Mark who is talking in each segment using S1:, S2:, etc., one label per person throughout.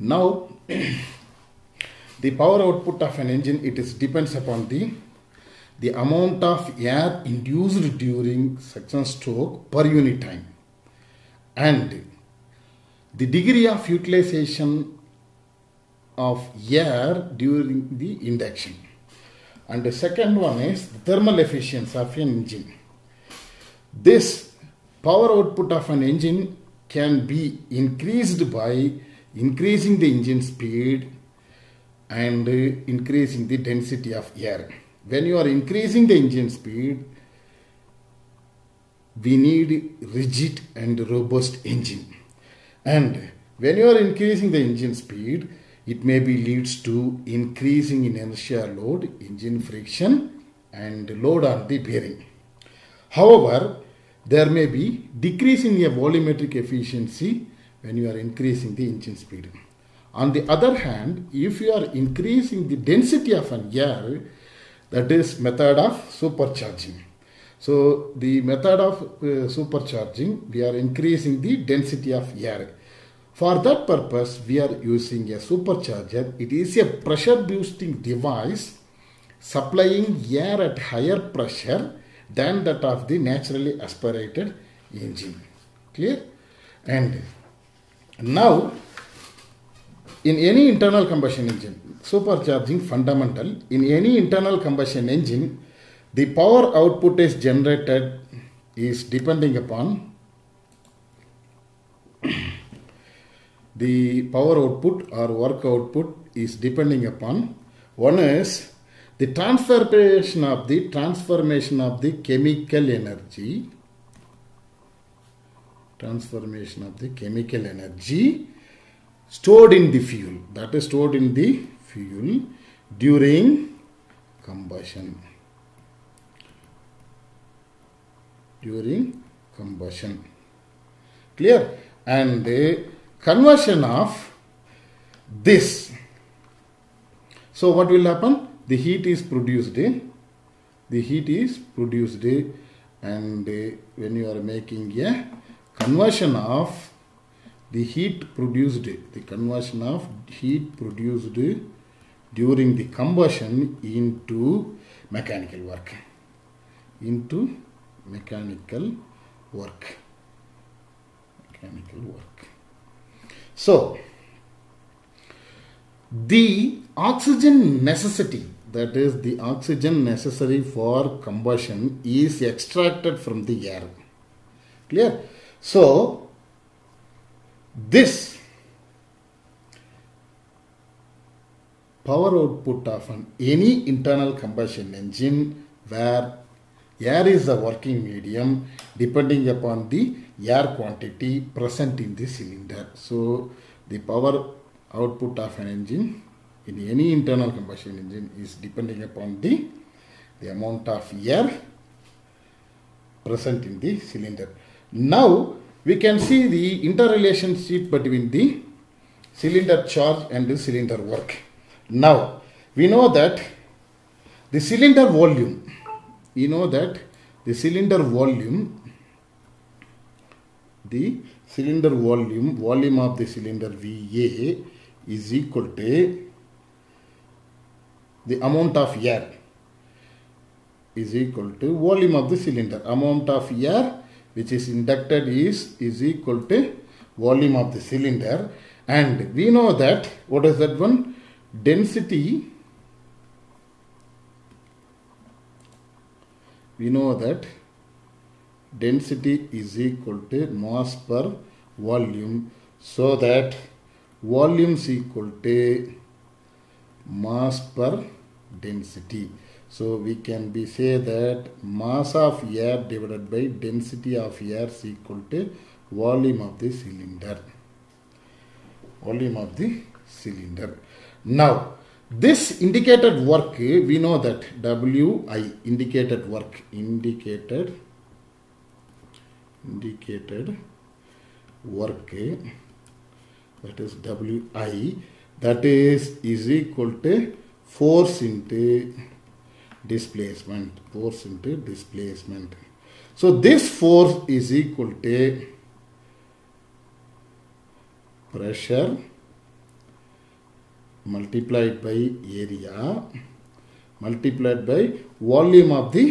S1: Now the power output of an engine, it is depends upon the amount of air induced during suction stroke per unit time and the degree of utilization of air during the induction. And the second one is the thermal efficiency of an engine. This power output of an engine can be increased by increasing the engine speed and increasing the density of air. When you are increasing the engine speed, we need rigid and robust engine. And when you are increasing the engine speed, it may be leads to increasing inertia load, engine friction and load on the bearing. However, there may be decrease in your volumetric efficiency when you are increasing the engine speed. On the other hand, if you are increasing the density of an air, that is method of supercharging. So the method of supercharging, we are increasing the density of air. For that purpose, we are using a supercharger. It is a pressure boosting device supplying air at higher pressure than that of the naturally aspirated engine. Clear? And now, in any internal combustion engine, supercharging fundamental. In any internal combustion engine, the power output is generated is depending upon the power output or work output is depending upon, one is the transformation of the chemical energy stored in the fuel, that is stored in the fuel during combustion. Clear? And the conversion of this. So what will happen? The heat is produced. And when you are making a conversion of the heat produced, during the combustion into mechanical work. So the oxygen necessity, that is the oxygen necessary for combustion, is extracted from the air. Clear? So this power output of any internal combustion engine where air is the working medium depending upon the air quantity present in the cylinder. So the power output of an engine in any internal combustion engine is depending upon the amount of air present in the cylinder. Now we can see the interrelationship between the cylinder charge and the cylinder work. Now we know that the cylinder volume, volume of the cylinder VA is equal to the amount of air is equal to volume of the cylinder. Amount of air which is inducted is equal to volume of the cylinder, and we know that what is that one? Density. We know that density is equal to mass per volume, so that volume is equal to mass per density. So we can say that mass of air divided by density of air is equal to volume of the cylinder. Now this indicated work, we know that WI, indicated work, that is WI, that is equal to force into displacement. So this force is equal to pressure multiplied by area multiplied by volume of the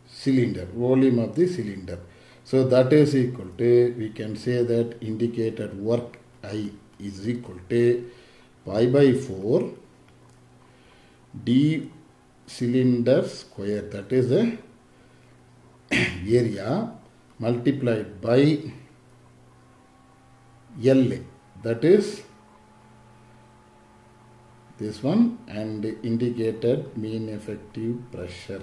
S1: cylinder, volume of the cylinder. So that is equal to, we can say that indicated work I is equal to pi by 4 d cylinder square, that is the area, multiplied by L, that is this one, and indicated mean effective pressure.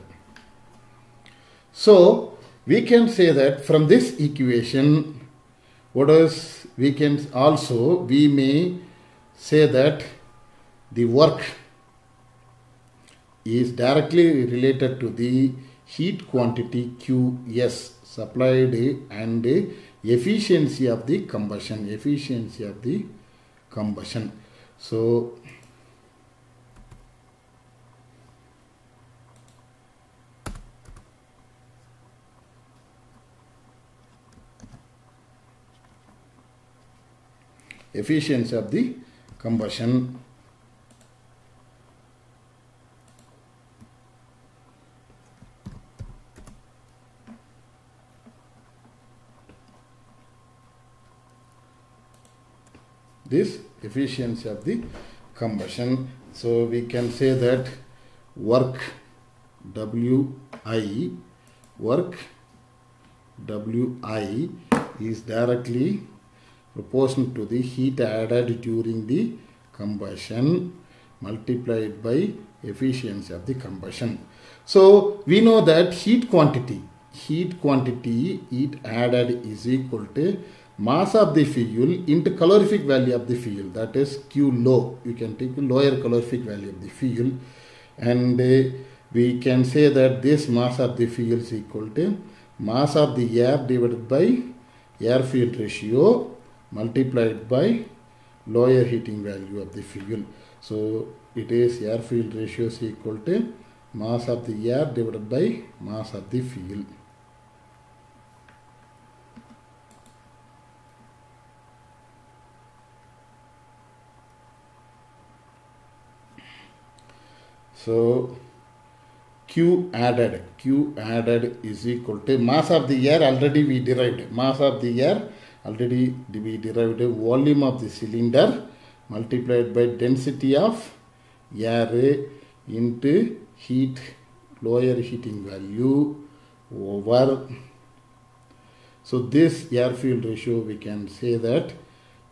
S1: So we can say that from this equation, what is, we can also, we may say that the work is directly related to the heat quantity Qs supplied and efficiency of the combustion, So efficiency of the combustion. This efficiency of the combustion. So we can say that work Wi, is directly proportional to the heat added during the combustion multiplied by efficiency of the combustion. So we know that heat quantity heat added is equal to mass of the fuel into calorific value of the fuel, that is Q low. You can take the lower calorific value of the fuel, and we can say that this mass of the fuel is equal to mass of the air divided by air field ratio multiplied by lower heating value of the fuel. So it is air field ratio is equal to mass of the air divided by mass of the fuel. So Q added is equal to mass of the air, already we derived volume of the cylinder multiplied by density of air into heat, lower heating value over. So this air field ratio, we can say that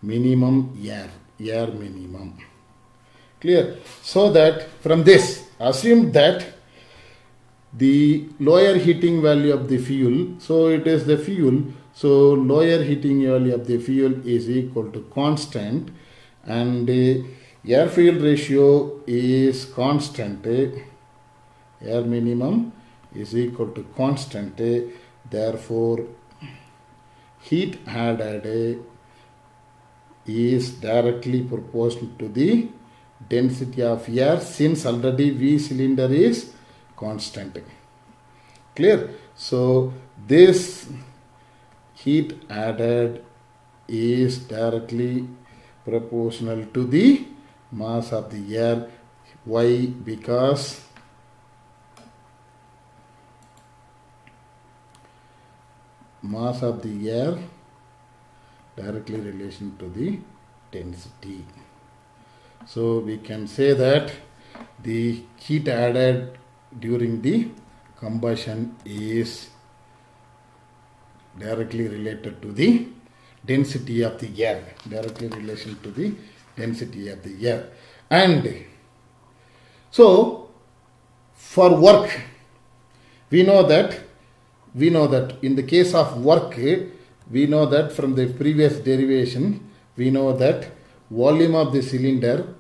S1: minimum air minimum. Clear? So that from this, assume that the lower heating value of the fuel, so it is the fuel, so lower heating value of the fuel is equal to constant, and air field ratio is constant, air minimum is equal to constant, therefore heat added is directly proportional to the density of air, since already V cylinder is constant. Clear? So this heat added is directly proportional to the mass of the air. Why? Because mass of the air directly relation to the density. So we can say that the heat added during the combustion is directly related to the density of the air, and so for work, we know that in the case of work, we know that from the previous derivation, we know that volume of the cylinder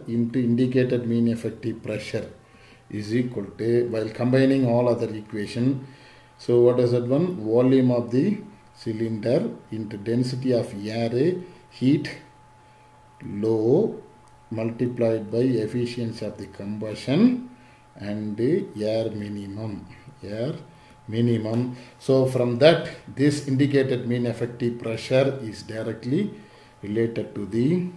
S1: into indicated mean effective pressure is equal to, while combining all other equation, so what is that one? Volume of the cylinder into density of air, heat low multiplied by efficiency of the combustion, and air minimum minimum. So from that, this indicated mean effective pressure is directly related to the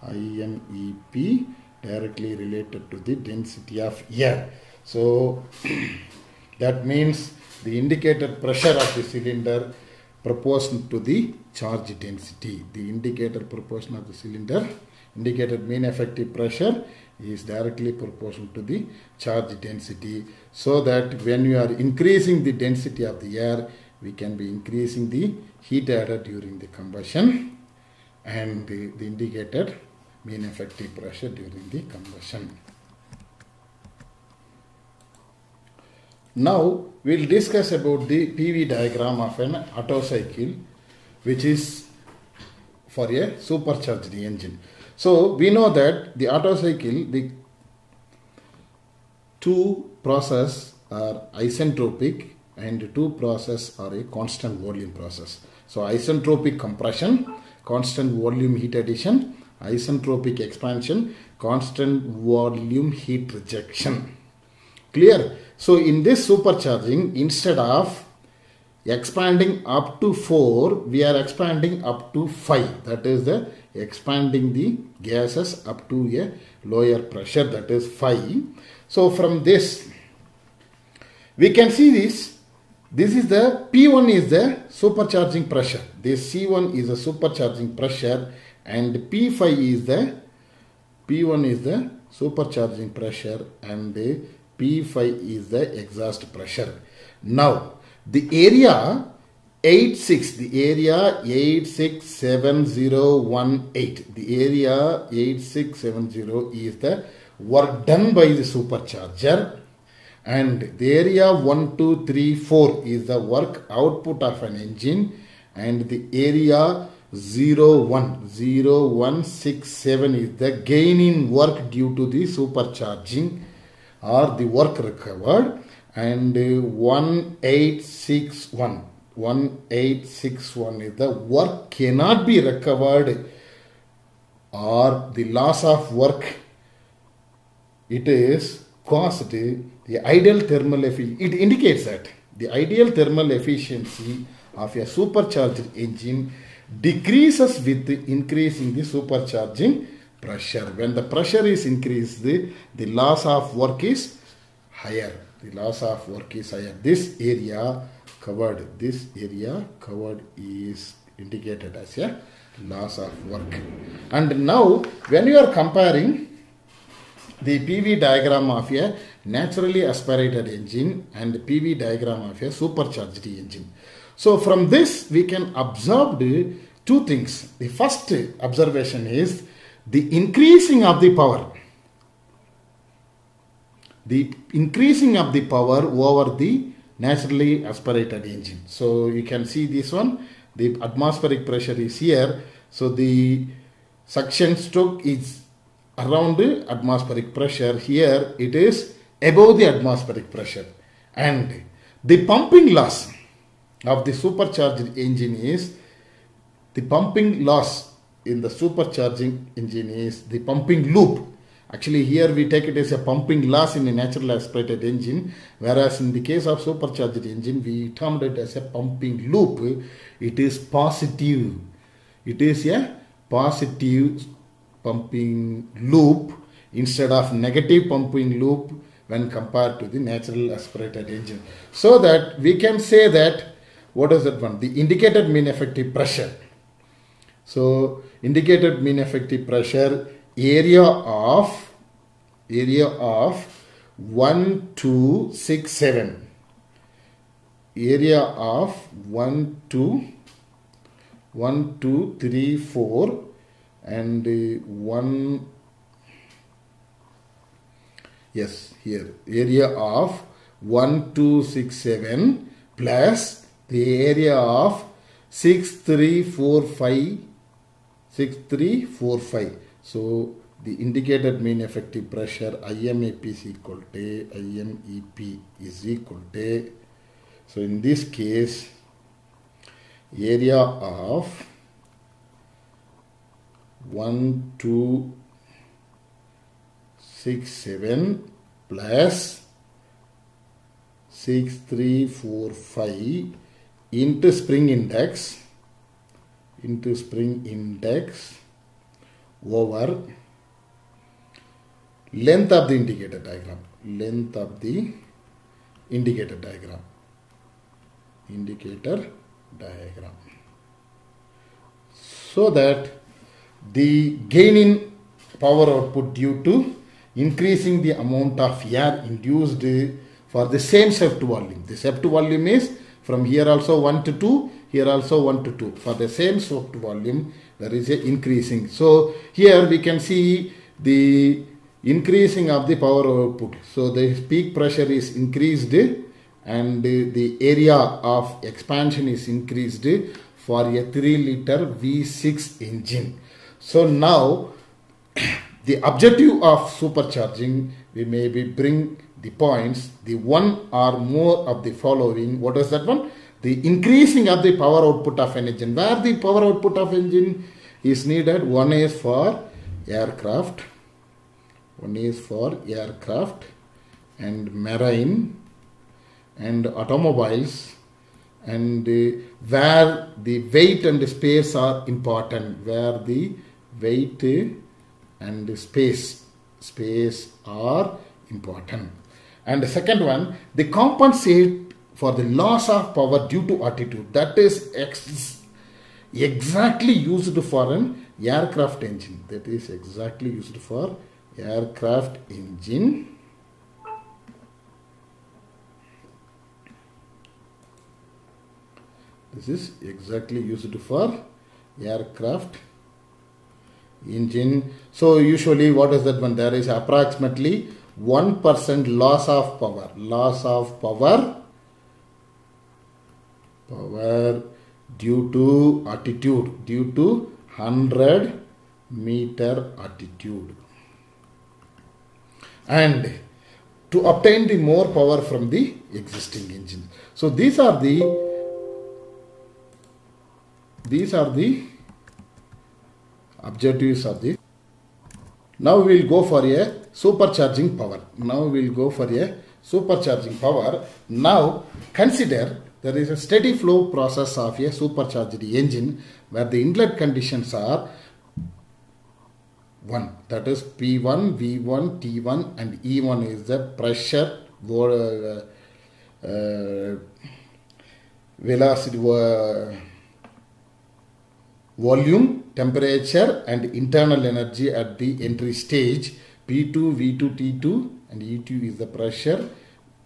S1: IMEP, directly related to the density of air. So that means the indicated pressure of the cylinder proportional to the charge density. The indicated proportion of the cylinder, indicated mean effective pressure, is directly proportional to the charge density, so that when you are increasing the density of the air, we can be increasing the heat added during the combustion, and the indicated mean effective pressure during the combustion. Now we'll discuss about the PV diagram of an Otto cycle, which is for a supercharged engine. So we know that the Otto cycle, the two process are isentropic and two process are a constant volume process. So isentropic compression, constant volume heat addition; isentropic expansion, constant volume heat rejection. Clear? So in this supercharging, instead of expanding up to 4, we are expanding up to 5. That is the expanding the gases up to a lower pressure, that is 5. So from this, we can see this. This is the P1 is the supercharging pressure. This C1 is the supercharging pressure, and P1 is the supercharging pressure, and the P5 is the exhaust pressure. Now the area 867018, the area 8670 is the work done by the supercharger, and the area 1234 is the work output of an engine, and the area 0167 is the gain in work due to the supercharging or the work recovered, and 1861 is the work cannot be recovered or the loss of work. It is caused the ideal thermal efficiency. It indicates that the ideal thermal efficiency of a supercharged engine decreases with increasing the supercharging pressure. When the pressure is increased, the loss of work is higher. The loss of work is higher. This area covered is indicated as a loss of work. And now when you are comparing the PV diagram of a naturally aspirated engine and the PV diagram of a supercharged engine, so from this we can observe the two things. The first observation is the increasing of the power. The increasing of the power over the naturally aspirated engine. So you can see this one. The atmospheric pressure is here. So the suction stroke is around the atmospheric pressure. Here it is above the atmospheric pressure. And the pumping loss of the supercharged engine is, the pumping loss in the supercharging engine is the pumping loop. Actually here we take it as a pumping loss in a natural aspirated engine, whereas in the case of supercharged engine we termed it as a pumping loop. It is positive. It is a positive pumping loop instead of negative pumping loop when compared to the natural aspirated engine. So that we can say that, what is that one? The indicated mean effective pressure. So indicated mean effective pressure, area of 1267, area of 1234 and here area of 1267 plus the area of 6345. So the indicated mean effective pressure IMEP is equal to, so in this case area of 1267 plus 6345 into spring index over length of the indicator diagram. Indicator diagram. So that the gain in power output due to increasing the amount of air induced for the same Ceph volume. The Ceph volume is from here also 1 to 2, here also 1 to 2. For the same Ceph volume, there is a increasing. So here we can see the increasing of the power output. So the peak pressure is increased and the area of expansion is increased for a 3-liter V6 engine. So now the objective of supercharging, we maybe bring the points, the one or more of the following. What is that one? The increasing of the power output of an engine. Where the power output of engine is needed, one is for aircraft, and marine and automobiles, and where the weight and space are important, where the weight and space are important. And the second one, they compensate for the loss of power due to altitude. That is exactly used for an aircraft engine. This is exactly used for aircraft engine. So usually what is that one? There is approximately 1% loss of power. Power due to altitude, due to 100-meter altitude. And to obtain the more power from the existing engine. So these are the objectives of the. Now we will go for a supercharging power. Now consider there is a steady flow process of a supercharged engine where the inlet conditions are 1. That is P1, V1, T1 and E1 is the pressure, velocity, volume, temperature and internal energy at the entry stage. P2, V2, T2 and E2 is the pressure,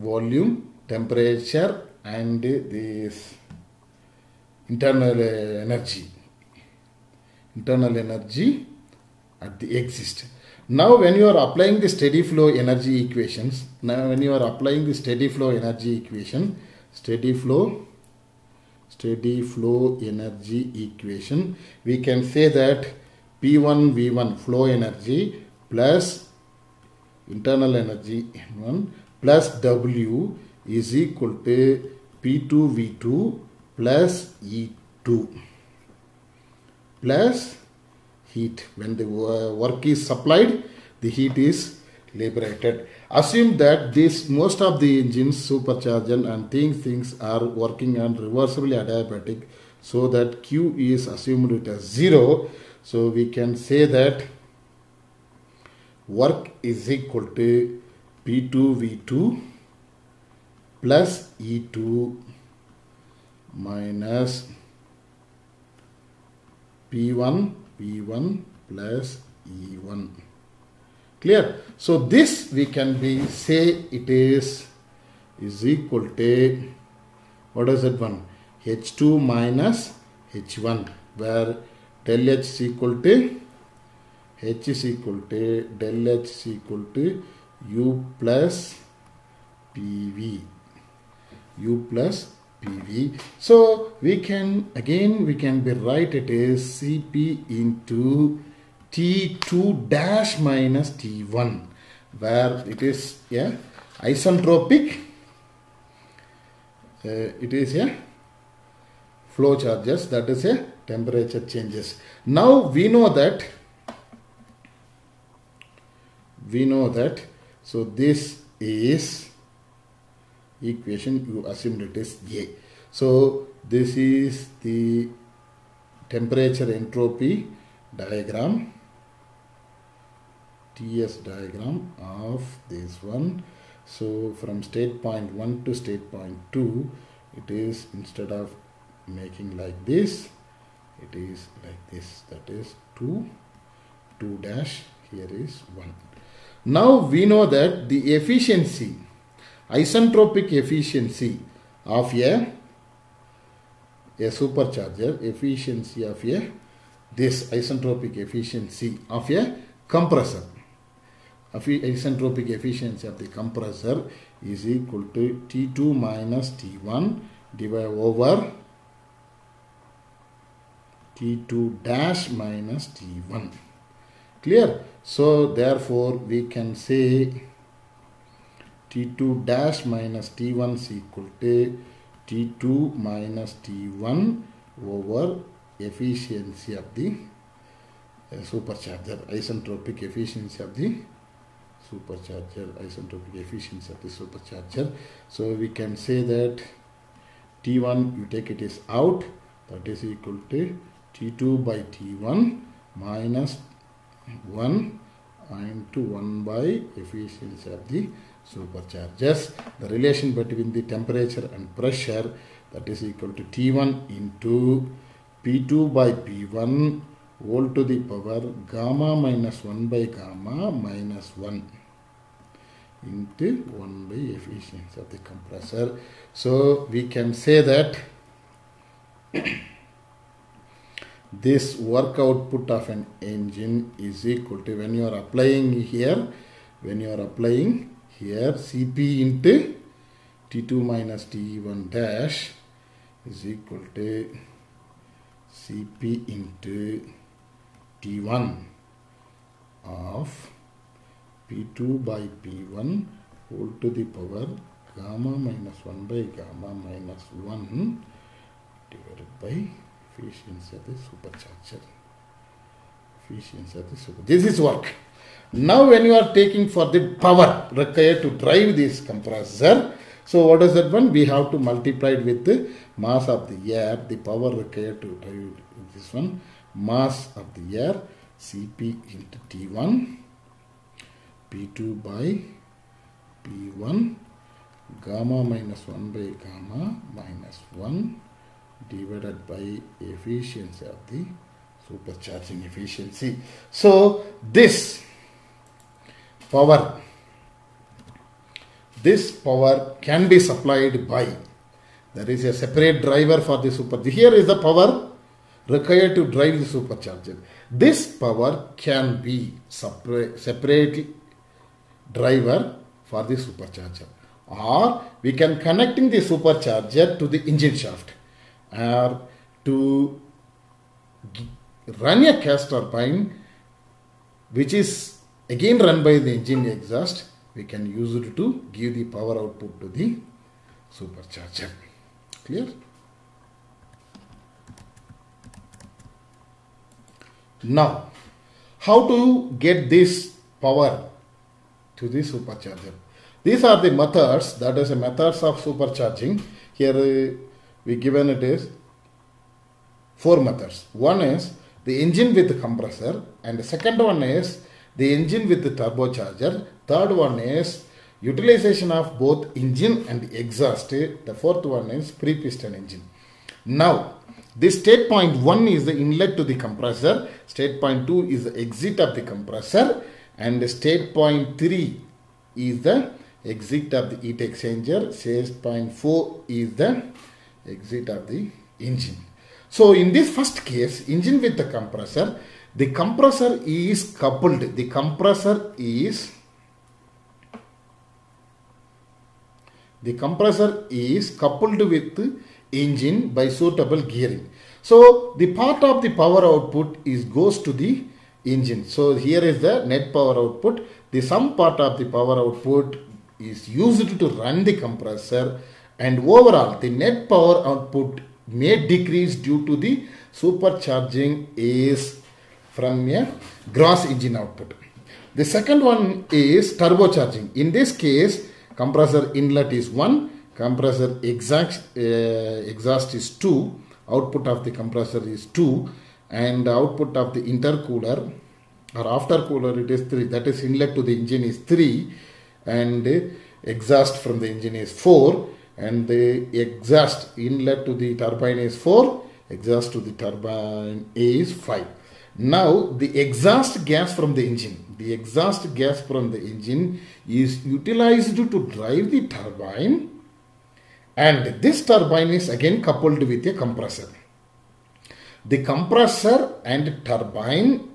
S1: volume, temperature and this internal energy at the exist. Now when you are applying the steady flow energy equations, we can say that P1 V1 flow energy plus internal energy N1 plus W is equal to P2 V2 plus E2 plus heat. When the work is supplied, the heat is liberated. Assume that most of the engines, supercharger and things are working on reversibly adiabatic, so that Q is assumed it as 0. So we can say that work is equal to P2 V2 plus E2 minus P1 V1 plus E1. Clear? So this we can say it is equal to, what is that one? H2 minus H1, where del H is equal to H is equal to del H is equal to U plus PV. So we can be right, it is Cp into T2 dash minus T1, where it is isentropic, it is a flow charges, that is a temperature changes. Now we know that so this is equation, you assumed it is A. So this is the temperature entropy diagram, TS diagram of this one. So from state point 1 to state point 2, it is, instead of making like this, it is like this, that is 2 dash, here is 1. Now we know that the efficiency, isentropic efficiency of a supercharger, efficiency of this isentropic efficiency of a compressor, isentropic efficiency of the compressor is equal to T2 minus T1 divided over T2 dash minus T1. Clear? So therefore we can say T2 dash minus T1 is equal to T2 minus T1 over efficiency of the supercharger, isentropic efficiency of the supercharger, isentropic efficiency of the supercharger. So we can say that T1, you take it is out, that is equal to T2 by T1 minus 1 into 1 by efficiency of the superchargers. The relation between the temperature and pressure, that is equal to T1 into P2 by P1 whole to the power gamma minus 1 by gamma minus 1 into 1 by efficiency of the compressor. So we can say that this work output of an engine is equal to, when you are applying here, Cp into T2 minus T1 dash is equal to Cp into T1 of P2 by P1 whole to the power gamma minus 1 by gamma minus 1 divided by efficiency of the supercharger. Efficiency of the supercharger. This is work. Now when you are taking for the power required to drive this compressor, so what is that one? We have to multiply it with the mass of the air, the power required to drive this one, mass of the air, Cp into T1, P2 by P1, gamma minus 1 by gamma minus 1 divided by efficiency of the supercharging efficiency. So this power can be supplied by, there is a separate driver for the supercharger. Here is the power required to drive the supercharger. This power can be separate driver for the supercharger, or we can connecting the supercharger to the engine shaft, or to run a gas turbine which is again run by the engine exhaust. We can use it to give the power output to the supercharger. Clear? Now, how to get this power to the supercharger? These are the methods, that is the methods of supercharging. Here we given it is 4 methods. One is the engine with the compressor, and the second one is the engine with the turbocharger. Third one is utilization of both engine and exhaust. The fourth one is pre-piston engine. Now, this state point 1 is the inlet to the compressor, state point 2 is the exit of the compressor, and state point 3 is the exit of the heat exchanger, state point 4 is the exit of the engine. So in this first case, engine with the compressor is coupled. The compressor is coupled with the engine by suitable gearing. So the part of the power output goes to the engine. So here is the net power output. The some part of the power output is used to run the compressor, and overall the net power output may decrease due to the supercharging is from a gross engine output. The second one is turbocharging. In this case, compressor inlet is 1, compressor exhaust is 2, output of the compressor is 2, and output of the intercooler or aftercooler it is 3, that is inlet to the engine is 3, and exhaust from the engine is 4, and the exhaust inlet to the turbine is 4, exhaust to the turbine is 5. Now the exhaust gas from the engine is utilized to drive the turbine, and this turbine is again coupled with a compressor. The compressor and turbine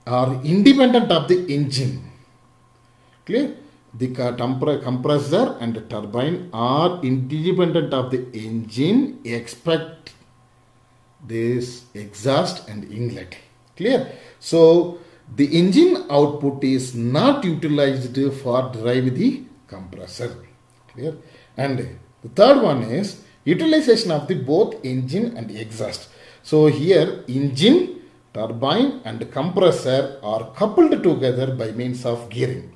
S1: are independent of the engine. Clear? The compressor and the turbine are independent of the engine except this exhaust and inlet. Clear? So the engine output is not utilized for drive the compressor. Clear? And the third one is utilization of the both engine and exhaust. So here engine, turbine and compressor are coupled together by means of gearing.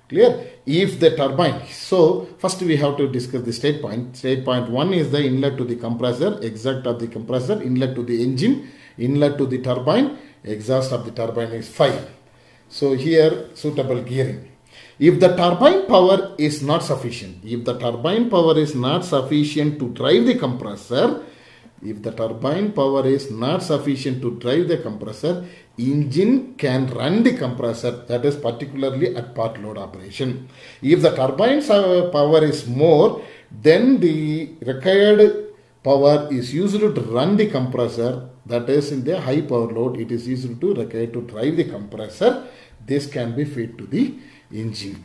S1: Clear? If the turbine, so first we have to discuss the state point. State point 1 is the inlet to the compressor, exhaust of the compressor, inlet to the engine, inlet to the turbine, exhaust of the turbine is 5. So here suitable gearing. If the turbine power is not sufficient, to drive the compressor, engine can run the compressor, that is particularly at part load operation. If the turbine power is more, then the required power is used to run the compressor, that is in the high power load it is used to required to drive the compressor. This can be fed to the engine.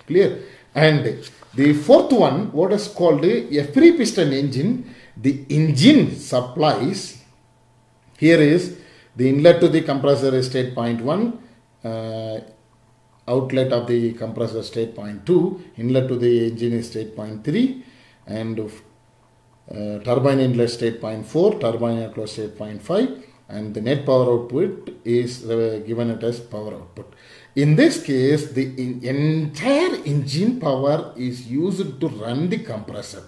S1: Clear? And the fourth one, what is called a free piston engine, the engine supplies, here is the inlet to the compressor is state point 1, outlet of the compressor state point 2, inlet to the engine is state point 3, and turbine inlet state point 4, turbine outlet state point 5, and the net power output is given it as power output. In this case, the entire engine power is used to run the compressor.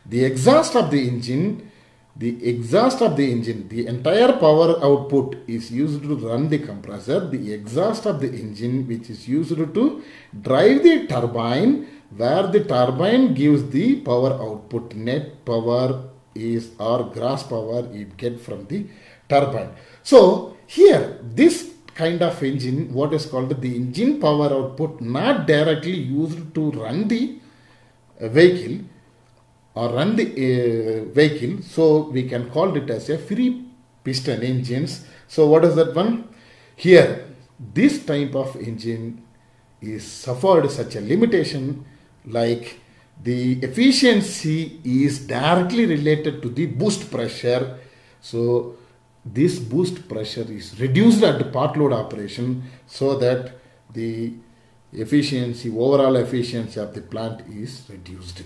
S1: The exhaust of the engine, the entire power output is used to run the compressor. The exhaust of the engine, which is used to drive the turbine, where the turbine gives the power output. Net power is or gross power you get from the turbine. So here this kind of engine, what is called the engine power output, not directly used to run the vehicle or run the vehicle, so we can call it as a free piston engines. So what is that one? Here this type of engine is suffered such a limitation, like the efficiency is directly related to the boost pressure. So this boost pressure is reduced at the part load operation, so that the efficiency, overall efficiency of the plant is reduced.